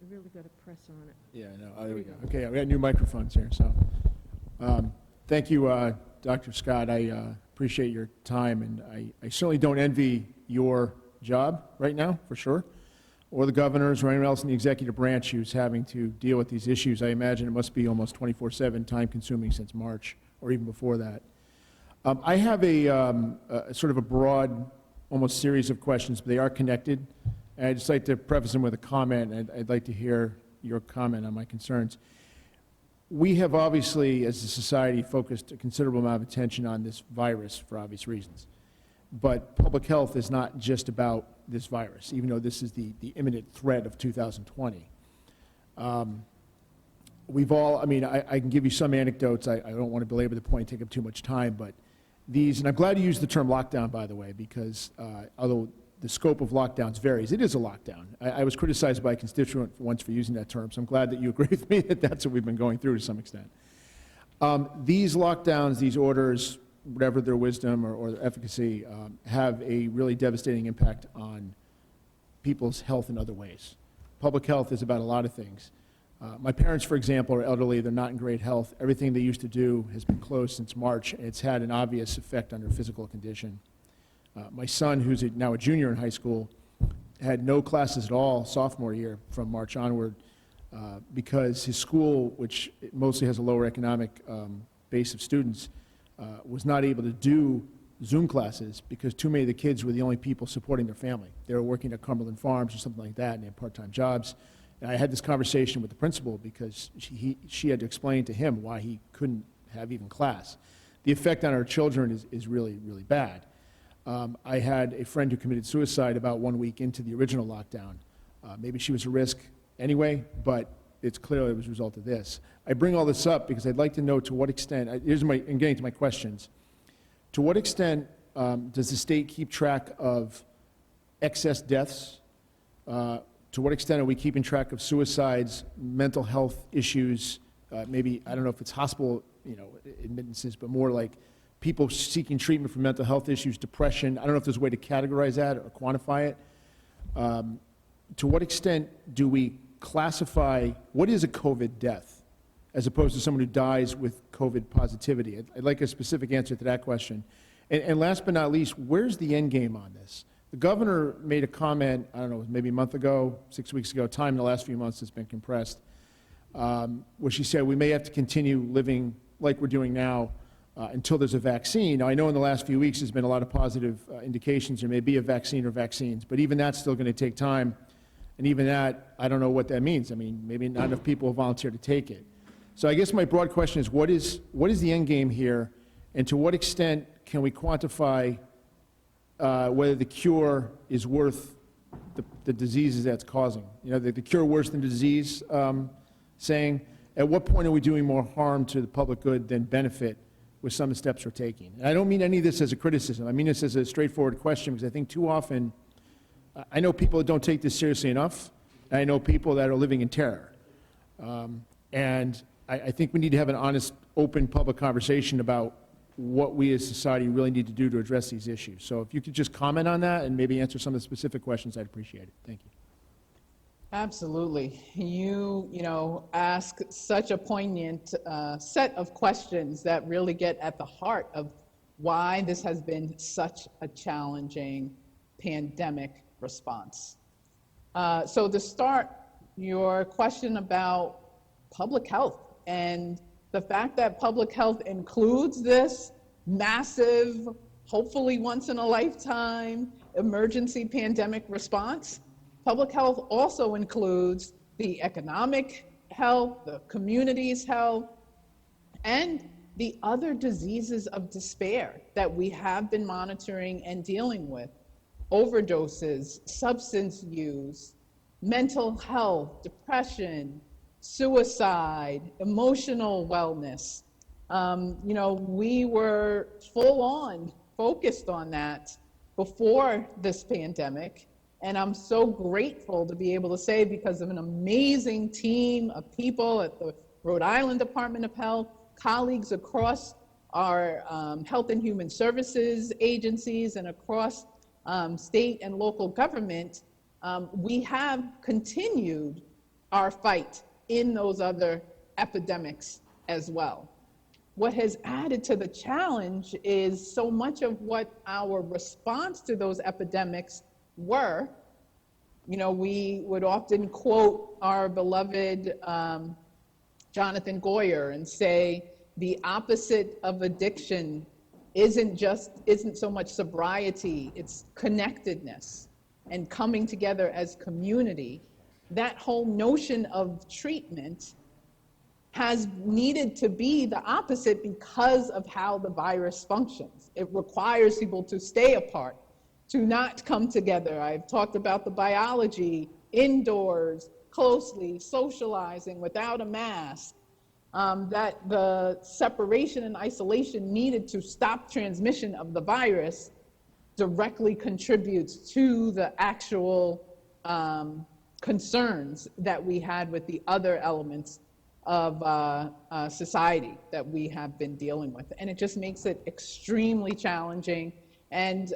You really got to press on it. Yeah, no, there we go. Okay, we got new microphones here, so. Thank you, Dr. Scott. I appreciate your time, and I certainly don't envy your job right now, for sure, or the governor's or anyone else in the executive branch who's having to deal with these issues. I imagine it must be almost 24/7, time-consuming since March, or even before that. I have a sort of a broad, almost series of questions, but they are connected. And I'd just like to preface them with a comment, and I'd like to hear your comment on my concerns. We have obviously, as a society, focused a considerable amount of attention on this virus for obvious reasons. But public health is not just about this virus, even though this is the imminent threat of 2020. We've all, I mean, I can give you some anecdotes. I don't want to belabor the point, take up too much time, but these, and I'm glad you used the term lockdown, by the way, because although the scope of lockdowns varies, it is a lockdown. I was criticized by a constituent once for using that term, so I'm glad that you agree with me that that's what we've been going through to some extent. These lockdowns, these orders, whatever their wisdom or their efficacy, have a really devastating impact on people's health in other ways. Public health is about a lot of things. My parents, for example, are elderly. They're not in great health. Everything they used to do has been closed since March, and it's had an obvious effect on their physical condition. My son, who's now a junior in high school, had no classes at all sophomore year from March onward because his school, which mostly has a lower economic base of students, was not able to do Zoom classes because too many of the kids were the only people supporting their family. They were working at Cumberland Farms or something like that, and they had part-time jobs. And I had this conversation with the principal because she had to explain to him why he couldn't have even class. The effect on our children is really, really bad. I had a friend who committed suicide about 1 week into the original lockdown. Maybe she was a risk anyway, but it's clearly it was a result of this. I bring all this up because I'd like to know to what extent, I'm getting to my questions, to what extent does the state keep track of excess deaths? To what extent are we keeping track of suicides, mental health issues, maybe, I don't know if it's hospital, admittances, but more like people seeking treatment for mental health issues, depression. I don't know if there's a way to categorize that or quantify it. To what extent do we classify what is a COVID death as opposed to someone who dies with COVID positivity? I'd like a specific answer to that question. And last but not least, where's the end game on this? The governor made a comment, I don't know, maybe a month ago, 6 weeks ago, time in the last few months has been compressed, where she said we may have to continue living like we're doing now until there's a vaccine. Now, I know in the last few weeks there's been a lot of positive indications there may be a vaccine or vaccines, but even that's still going to take time. And even that, I don't know what that means. I mean, maybe not enough people have volunteered to take it. So I guess my broad question is, what is the end game here, and to what extent can we quantify whether the cure is worth the diseases that's causing? The cure worse than the disease saying, at what point are we doing more harm to the public good than benefit with some of the steps we're taking? And I don't mean any of this as a criticism. I mean this as a straightforward question because I think too often, I know people that don't take this seriously enough, and I know people that are living in terror. And I think we need to have an honest, open public conversation about what we as society really need to do to address these issues. So if you could just comment on that and maybe answer some of the specific questions, I'd appreciate it. Thank you. Absolutely. You ask such a poignant set of questions that really get at the heart of why this has been such a challenging pandemic response. So to start, your question about public health and the fact that public health includes this massive, hopefully once in a lifetime, emergency pandemic response. Public health also includes the economic health, the community's health, and the other diseases of despair that we have been monitoring and dealing with. Overdoses, substance use, mental health, depression, suicide, emotional wellness. We were full on focused on that before this pandemic. And I'm so grateful to be able to say, because of an amazing team of people at the Rhode Island Department of Health, colleagues across our health and human services agencies and across state and local government, we have continued our fight in those other epidemics as well. What has added to the challenge is so much of what our response to those epidemics were. We would often quote our beloved Jonathan Goyer and say, the opposite of addiction isn't so much sobriety, it's connectedness and coming together as community. That whole notion of treatment has needed to be the opposite because of how the virus functions. It requires people to stay apart, to not come together. I've talked about the biology, indoors, closely, socializing without a mask, that the separation and isolation needed to stop transmission of the virus directly contributes to the actual concerns that we had with the other elements of society that we have been dealing with. And it just makes it extremely challenging. And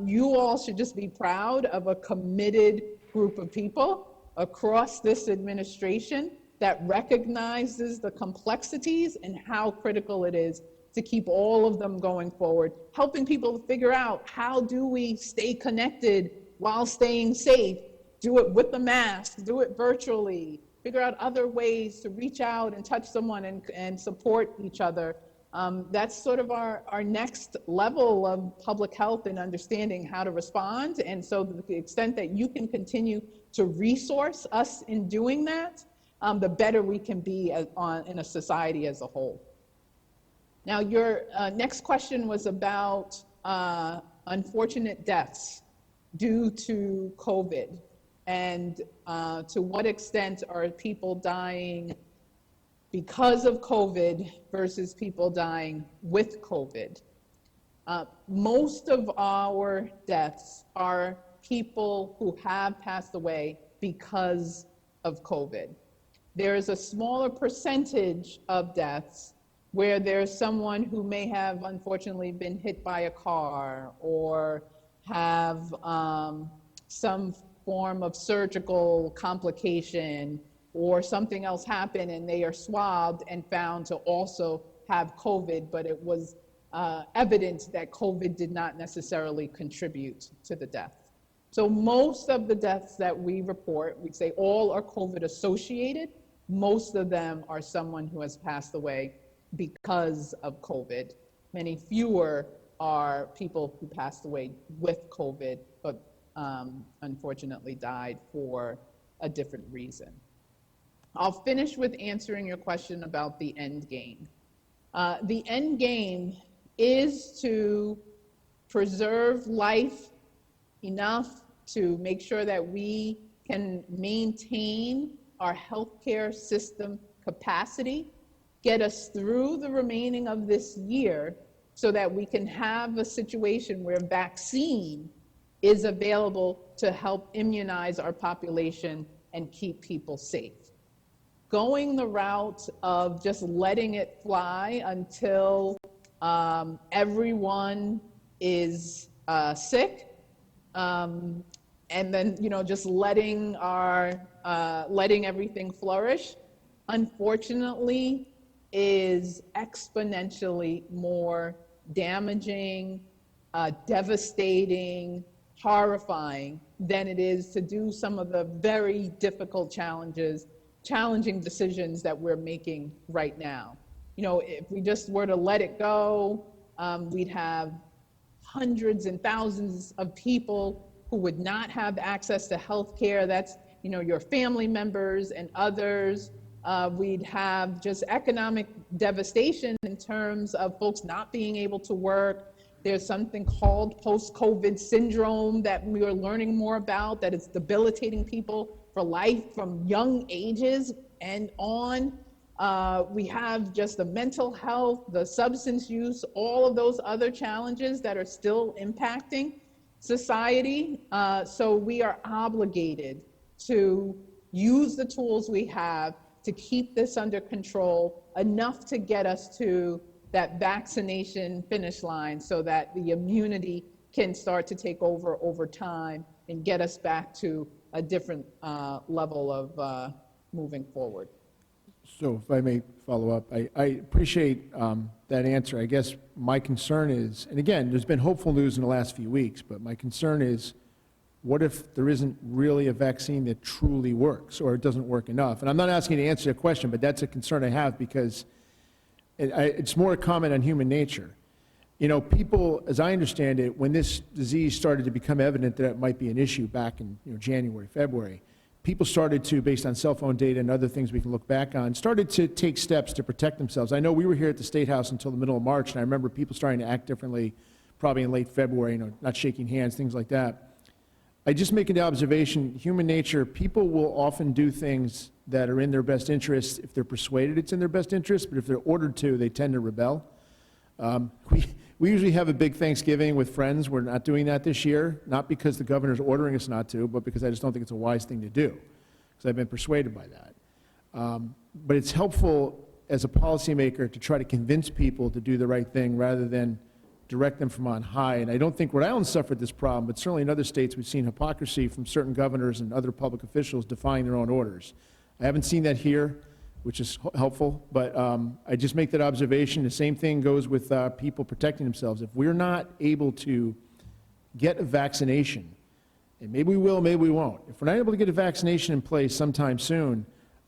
you all should just be proud of a committed group of people across this administration that recognizes the complexities and how critical it is to keep all of them going forward, helping people to figure out how do we stay connected while staying safe, do it with the mask, do it virtually, figure out other ways to reach out and touch someone and support each other. That's sort of our next level of public health and understanding how to respond. And so to the extent that you can continue to resource us in doing that, the better we can be in a society as a whole. Now, your next question was about unfortunate deaths due to COVID, and to what extent are people dying because of COVID versus people dying with COVID. Most of our deaths are people who have passed away because of COVID. There is a smaller percentage of deaths where there's someone who may have unfortunately been hit by a car or have some form of surgical complication or something else happen and they are swabbed and found to also have COVID, but it was evident that COVID did not necessarily contribute to the death. So most of the deaths that we report, we say all are COVID associated. Most of them are someone who has passed away because of COVID. Many fewer are people who passed away with COVID, but unfortunately died for a different reason. I'll finish with answering your question about the end game. The end game is to preserve life enough to make sure that we can maintain our healthcare system capacity, get us through the remaining of this year so that we can have a situation where vaccine is available to help immunize our population and keep people safe. Going the route of just letting it fly until everyone is sick, and then just letting everything flourish, unfortunately, is exponentially more damaging, devastating, horrifying than it is to do some of the very difficult challenging decisions that we're making right now. If we just were to let it go, we'd have hundreds and thousands of people who would not have access to health care. That's, your family members and others. We'd have just economic devastation in terms of folks not being able to work. There's something called post-COVID syndrome that we are learning more about, that is debilitating people for life from young ages and on. We have just the mental health, the substance use, all of those other challenges that are still impacting society. So we are obligated to use the tools we have to keep this under control, enough to get us to that vaccination finish line so that the immunity can start to take over time and get us back to a different level of moving forward. So if I may follow up, I appreciate that answer. I guess my concern is, and again, there's been hopeful news in the last few weeks, but my concern is, what if there isn't really a vaccine that truly works, or it doesn't work enough? And I'm not asking you to answer your question, but that's a concern I have, because it's more a comment on human nature. You know, people, as I understand it, when this disease started to become evident that it might be an issue back in January, February, people started to, based on cell phone data and other things we can look back on, started to take steps to protect themselves. I know we were here at the State House until the middle of March, and I remember people starting to act differently probably in late February, not shaking hands, things like that. I just make an observation, human nature, people will often do things that are in their best interest if they're persuaded it's in their best interest, but if they're ordered to, they tend to rebel. We usually have a big Thanksgiving with friends. We're not doing that this year, not because the governor's ordering us not to, but because I just don't think it's a wise thing to do, because I've been persuaded by that. But it's helpful as a policymaker to try to convince people to do the right thing rather than direct them from on high. And I don't think Rhode Island suffered this problem, but certainly in other states we've seen hypocrisy from certain governors and other public officials defying their own orders. I haven't seen that here, which is helpful, but I just make that observation. The same thing goes with people protecting themselves. If we're not able to get a vaccination, and maybe we will, maybe we won't. If we're not able to get a vaccination in place sometime soon,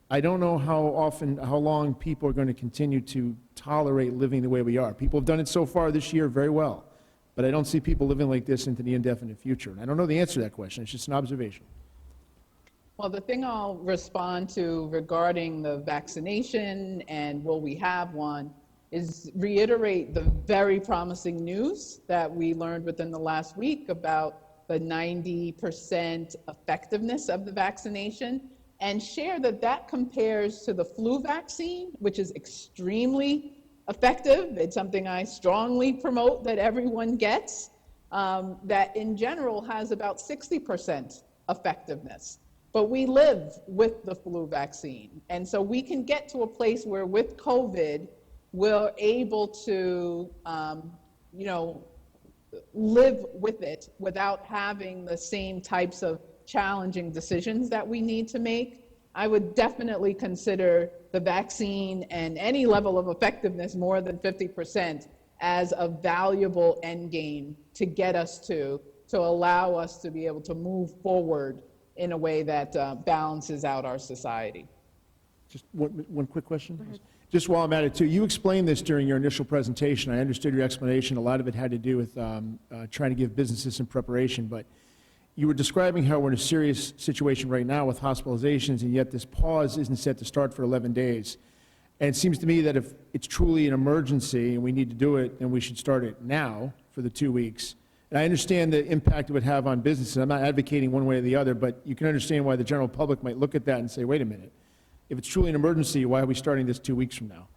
I don't know how long people are going to continue to tolerate living the way we are. People have done it so far this year very well, but I don't see people living like this into the indefinite future. And I don't know the answer to that question. It's just an observation. Well, the thing I'll respond to regarding the vaccination and will we have one is reiterate the very promising news that we learned within the last week about the 90% effectiveness of the vaccination, and share that that compares to the flu vaccine, which is extremely effective. It's something I strongly promote that everyone gets, that in general has about 60% effectiveness. But we live with the flu vaccine. And so we can get to a place where with COVID, we're able to, live with it without having the same types of challenging decisions that we need to make. I would definitely consider the vaccine and any level of effectiveness more than 50% as a valuable end game to get us to allow us to be able to move forward in a way that balances out our society. Just one quick question. Just while I'm at it too, you explained this during your initial presentation. I understood your explanation. A lot of it had to do with trying to give businesses some preparation, but you were describing how we're in a serious situation right now with hospitalizations, and yet this pause isn't set to start for 11 days. And it seems to me that if it's truly an emergency and we need to do it, then we should start it now for the 2 weeks. And I understand the impact it would have on businesses. I'm not advocating one way or the other, but you can understand why the general public might look at that and say, wait a minute, if it's truly an emergency, why are we starting this 2 weeks from now?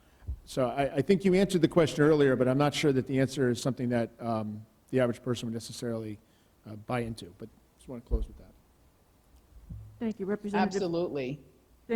So I think you answered the question earlier, but I'm not sure that the answer is something that the average person would necessarily buy into. But I just want to close with that. Thank you, Representative. Absolutely.